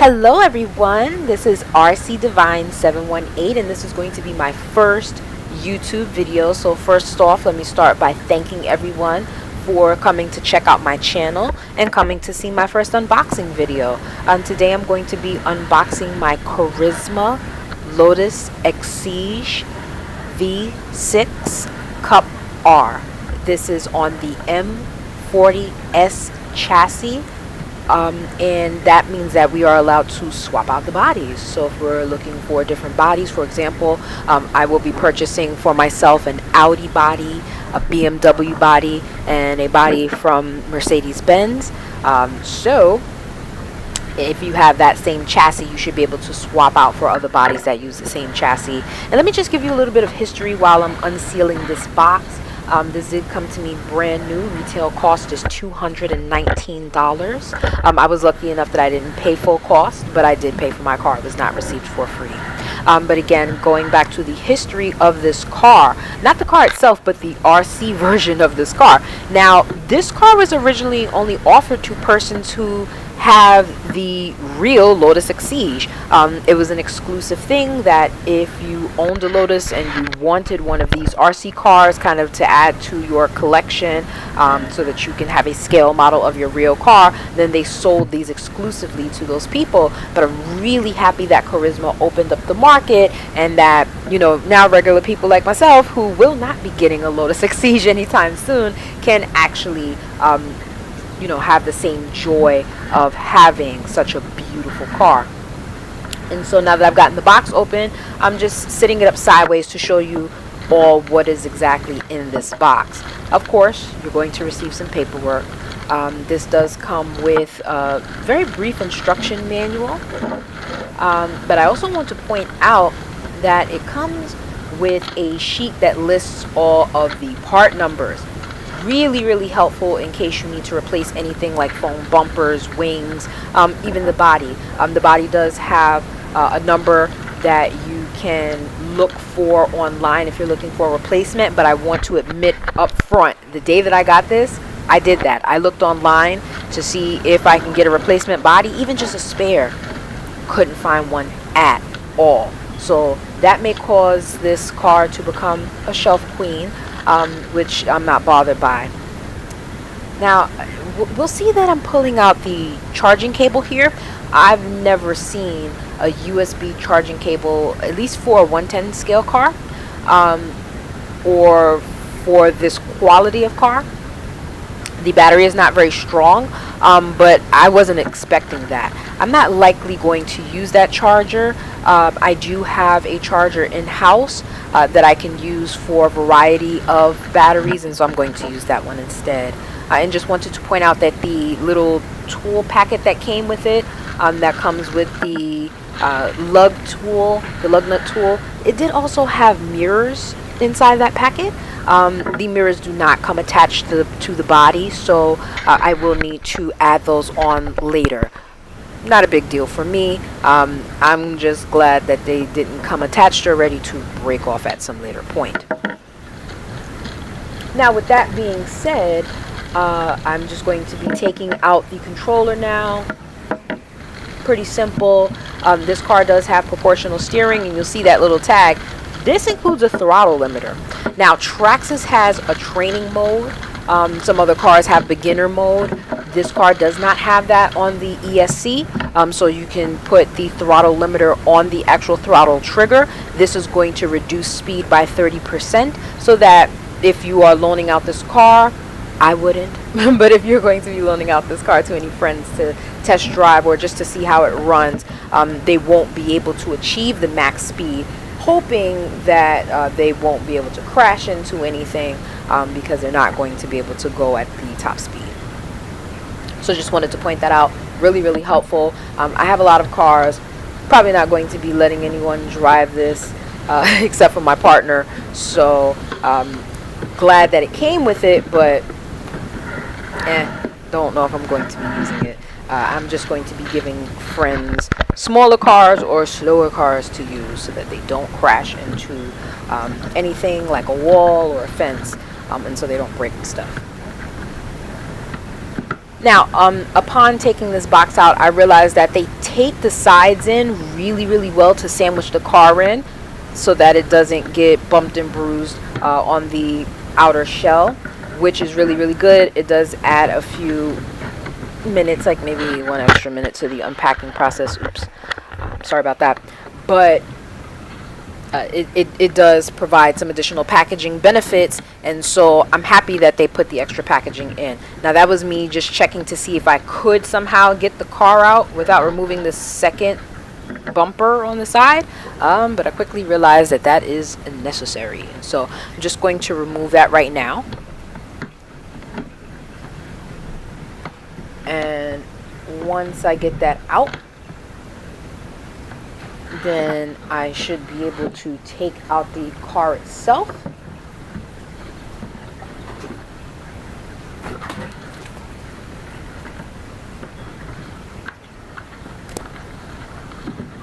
Hello everyone, this is RC Divine 718 and this is going to be my first YouTube video. So first off, let me start by thanking everyone for coming to check out my channel and coming to see my first unboxing video. Today I'm going to be unboxing my Carisma Lotus Exige V6 Cup R. This is on the M40S chassis. And that means that we are allowed to swap out the bodies. So if we're looking for different bodies, for example, I will be purchasing for myself an Audi body, a BMW body, and a body from Mercedes-Benz. So if you have that same chassis, you should be able to swap out for other bodies that use the same chassis. And let me just give you a little bit of history while I'm unsealing this box. This did come to me brand new. Retail cost is $219. I was lucky enough that I didn't pay full cost, but I did pay for my car. It was not received for free. But again, going back to the history of this car, not the car itself, but the RC version of this car. Now, this car was originally only offered to persons who have the real Lotus Exige. It was an exclusive thing that if you owned a Lotus and you wanted one of these RC cars kind of to add to your collection, so that you can have a scale model of your real car, then they sold these exclusively to those people. But I'm really happy that Carisma opened up the market and that, you know, now regular people like myself who will not be getting a Lotus Exige anytime soon can actually you know, have the same joy of having such a beautiful car. And so now that I've gotten the box open, I'm just sitting it up sideways to show you all what is exactly in this box. Of course, you're going to receive some paperwork. This does come with a very brief instruction manual, but I also want to point out that it comes with a sheet that lists all of the part numbers. Really helpful in case you need to replace anything like foam bumpers, wings, even the body. The body does have a number that you can look for online if you're looking for a replacement, but I want to admit up front, the day that I got this, I did that. I looked online to see if I can get a replacement body, even just a spare. Couldn't find one at all. So that may cause this car to become a shelf queen, which I'm not bothered by. Now, we'll see that I'm pulling out the charging cable here. I've never seen a USB charging cable, at least for a 110 scale car, or for this quality of car. The battery is not very strong, but I wasn't expecting that. I'm not likely going to use that charger. I do have a charger in-house that I can use for a variety of batteries, and so I'm going to use that one instead. And just wanted to point out that the little tool packet that came with it, that comes with the lug nut tool, it did also have mirrors inside that packet. The mirrors do not come attached to the body, so I will need to add those on later. Not a big deal for me. I'm just glad that they didn't come attached or ready to break off at some later point. Now, with that being said, I'm just going to be taking out the controller now. Pretty simple. This car does have proportional steering, and you'll see that little tag. This includes a throttle limiter. Now, Traxxas has a training mode. Some other cars have beginner mode. This car does not have that on the ESC, so you can put the throttle limiter on the actual throttle trigger. This is going to reduce speed by 30%, so that if you are loaning out this car, I wouldn't, but if you're going to be loaning out this car to any friends to test drive or just to see how it runs, they won't be able to achieve the max speed, hoping that they won't be able to crash into anything, because they're not going to be able to go at the top speed. So just wanted to point that out. Really helpful. I have a lot of cars. Probably not going to be letting anyone drive this except for my partner. So glad that it came with it, but don't know if I'm going to be using it. I'm just going to be giving friends smaller cars or slower cars to use so that they don't crash into anything like a wall or a fence, and so they don't break the stuff. Now, upon taking this box out, I realized that they rotate the sides in really well to sandwich the car in, so that it doesn't get bumped and bruised on the outer shell, which is really good. It does add a few minutes, like maybe 1 extra minute to the unpacking process. Oops, sorry about that. But it does provide some additional packaging benefits, and so I'm happy that they put the extra packaging in. Now, that was me just checking to see if I could somehow get the car out without removing the second bumper on the side, but I quickly realized that that is necessary, so I'm just going to remove that right now. And once I get that out, then I should be able to take out the car itself.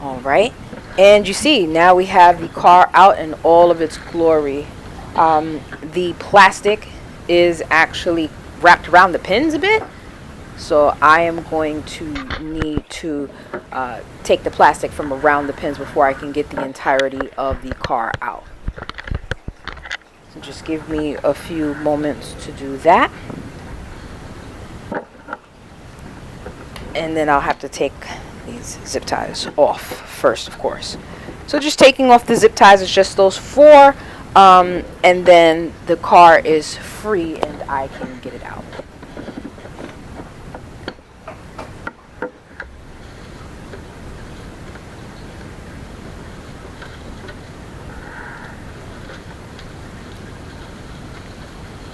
All right, and you see, now we have the car out in all of its glory. The plastic is actually wrapped around the pins a bit, so I am going to need to take the plastic from around the pins before I can get the entirety of the car out. So just give me a few moments to do that. And then I'll have to take these zip ties off first, of course. So just taking off the zip ties, it's just those 4, and then the car is free and I can get it out.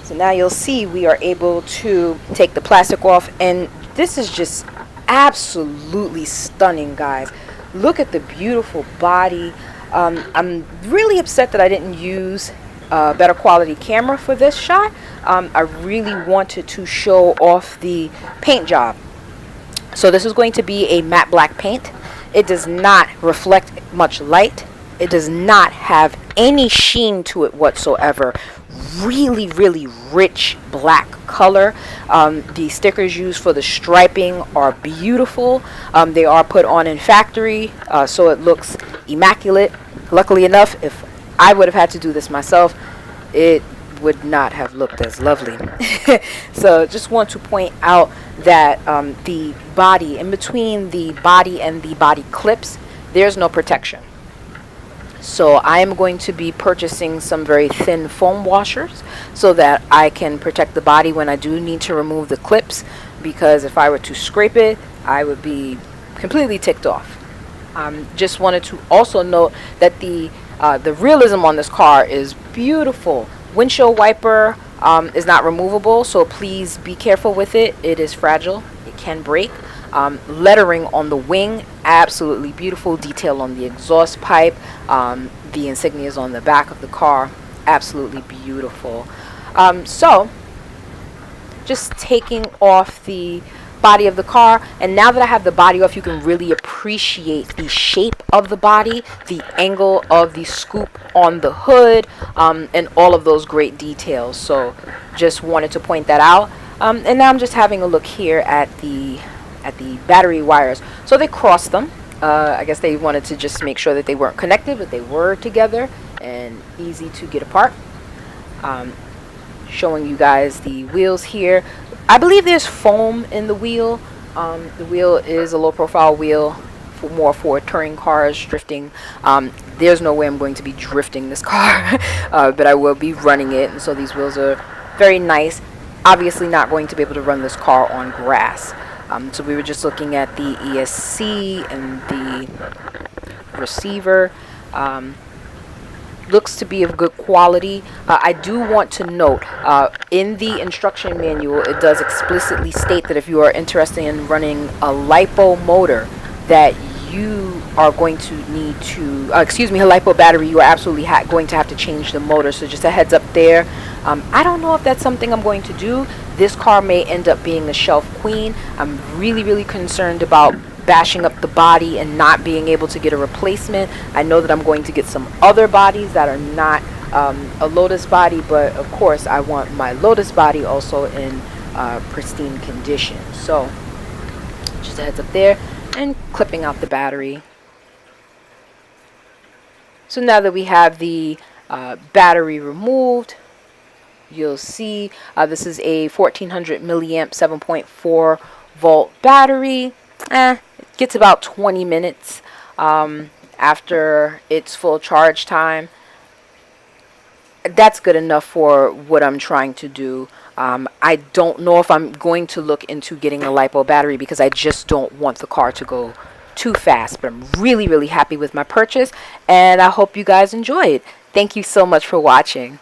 So now you'll see we are able to take the plastic off, and this is just absolutely stunning, guys. Look at the beautiful body. I'm really upset that I didn't use a better quality camera for this shot. I really wanted to show off the paint job. So this is going to be a matte black paint. It does not reflect much light. It does not have any sheen to it whatsoever. Really rich black color. The stickers used for the striping are beautiful. They are put on in factory, so it looks immaculate. Luckily enough, if I would have had to do this myself, it would not have looked as lovely. So just want to point out that the body, in between the body and the body clips, there's no protection. So I am going to be purchasing some very thin foam washers so that I can protect the body when I do need to remove the clips, because if I were to scrape it, I would be completely ticked off. Just wanted to also note that the realism on this car is beautiful. Windshield wiper is not removable, so please be careful with it. It is fragile. It can break. Lettering on the wing, absolutely beautiful. Detail on the exhaust pipe, the insignias on the back of the car, absolutely beautiful. So just taking off the body of the car, and now that I have the body off, you can really appreciate the shape of the body, the angle of the scoop on the hood, and all of those great details. So just wanted to point that out. And now I'm just having a look here at the battery wires. So they crossed them. I guess they wanted to just make sure that they weren't connected, but they were together and easy to get apart. Showing you guys the wheels here. I believe there's foam in the wheel. The wheel is a low profile wheel, more for touring cars, drifting. There's no way I'm going to be drifting this car, but I will be running it, and so these wheels are very nice. Obviously not going to be able to run this car on grass. So we were just looking at the ESC and the receiver. Looks to be of good quality. I do want to note, in the instruction manual, it does explicitly state that if you are interested in running a LiPo motor, that you are going to need to, a LiPo battery, you are absolutely going to have to change the motor. So just a heads up there. I don't know if that's something I'm going to do. This car may end up being the shelf queen. I'm really concerned about bashing up the body and not being able to get a replacement. I know that I'm going to get some other bodies that are not a Lotus body, but of course I want my Lotus body also in pristine condition. So just a heads up there. and clipping out the battery. So now that we have the battery removed, you'll see this is a 1400 milliamp 7.4 volt battery. It gets about 20 minutes after its full charge time. That's good enough for what I'm trying to do. I don't know if I'm going to look into getting a LiPo battery because I just don't want the car to go too fast. But I'm really, really happy with my purchase, and I hope you guys enjoy it. Thank you so much for watching.